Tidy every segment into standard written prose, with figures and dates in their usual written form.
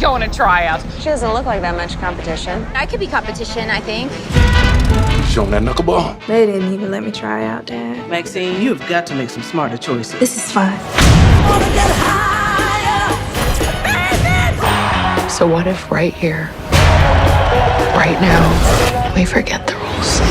going to tryouts. She doesn't look like that much competition. I could be competition, I think. Showing that knuckleball. They didn't even let me try out, Dad. Maxine, you've got to make some smarter choices. This is fun. So what if right here, right now, we forget the rules?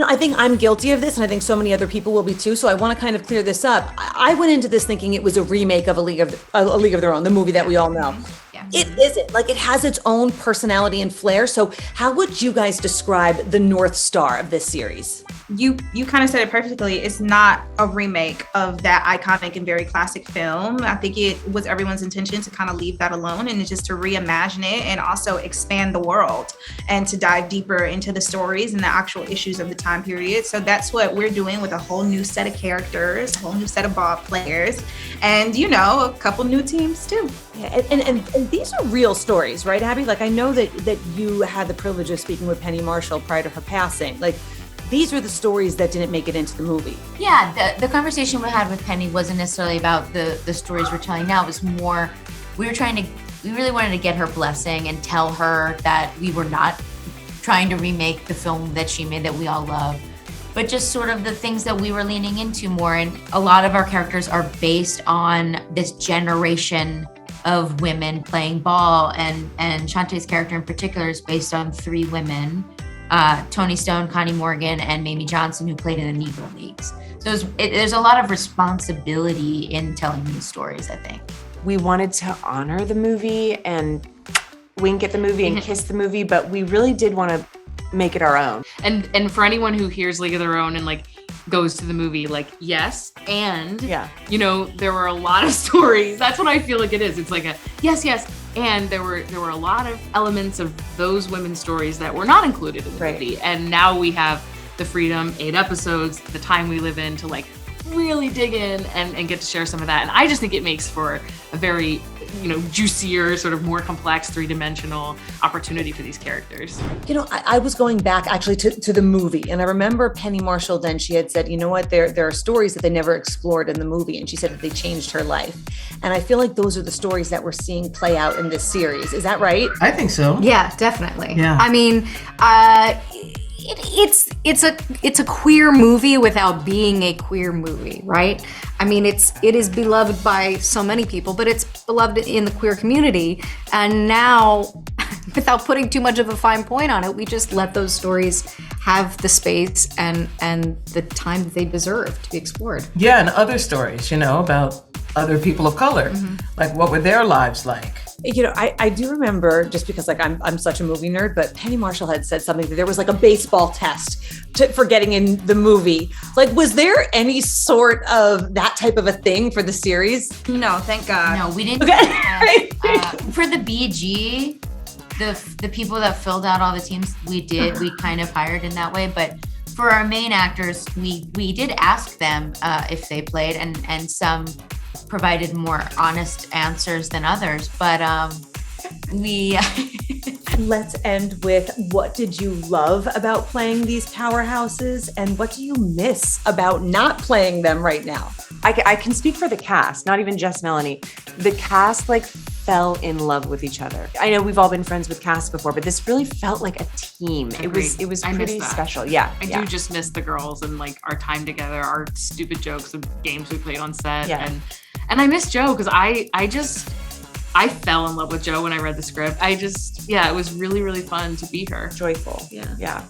I think I'm guilty of this, and I think so many other people will be too. So I want to kind of clear this up. I went into this thinking it was a remake of A League of Their Own, the movie that we all know. Yeah. It isn't. Like, it has its own personality and flair. So how would you guys describe the North Star of this series? You kind of said it perfectly. It's not a remake of that iconic and very classic film. I think it was everyone's intention to kind of leave that alone and just to reimagine it and also expand the world and to dive deeper into the stories and the actual issues of the time period. So that's what we're doing with a whole new set of characters, a whole new set of ball players, and, you know, a couple new teams too. Yeah, and these are real stories, right, Abby? Like, I know that you had the privilege of speaking with Penny Marshall prior to her passing. Like, these are the stories that didn't make it into the movie. Yeah, the conversation we had with Penny wasn't necessarily about the stories we're telling now. It was more, we really wanted to get her blessing and tell her that we were not trying to remake the film that she made that we all love, but just sort of the things that we were leaning into more. And a lot of our characters are based on this generation of women playing ball, and Shantae's character in particular is based on 3 women. Toni Stone, Connie Morgan, and Mamie Johnson, who played in the Negro Leagues. So there's a lot of responsibility in telling these stories, I think. We wanted to honor the movie and wink at the movie and kiss the movie, but we really did want to make it our own. And for anyone who hears League of Their Own and like goes to the movie, like, yes, and you know, there were a lot of stories. That's what I feel like it is. It's like a yes, and there were a lot of elements of those women's stories that were not included in the movie. And now we have the freedom, 8 episodes, the time we live in, to like really dig in and get to share some of that. And I just think it makes for a very, you know, juicier, sort of more complex, 3-dimensional opportunity for these characters. You know, I was going back actually to the movie, and I remember Penny Marshall then, she had said, you know what, there are stories that they never explored in the movie, and she said that they changed her life. And I feel like those are the stories that we're seeing play out in this series. Is that right? I think so. Yeah, definitely. Yeah. I mean, it's a queer movie without being a queer movie, right? I mean, it is beloved by so many people, but it's beloved in the queer community. And now, without putting too much of a fine point on it, we just let those stories have the space and the time that they deserve to be explored. Yeah, and other stories, you know, about other people of color. Like, what were their lives like? You know, I do remember, just because like I'm such a movie nerd, but Penny Marshall had said something that there was like a baseball test for getting in the movie. Like, was there any sort of that type of a thing for the series? No, thank God. No, we didn't. Okay. For the BG, the people that filled out all the teams, we kind of hired in that way. But for our main actors, we did ask them if they played, and some provided more honest answers than others, but we Let's end with, what did you love about playing these powerhouses, and what do you miss about not playing them right now? I can speak for the cast, not even just Melanie. The cast like fell in love with each other. I know we've all been friends with casts before, but this really felt like a team. Agreed. It was I miss pretty that. special. Yeah. I do just miss the girls and like our time together, our stupid jokes and games we played on set. Yeah. And I miss Joe, because I fell in love with Joe when I read the script. It was really, really fun to be her. Joyful. Yeah. Yeah.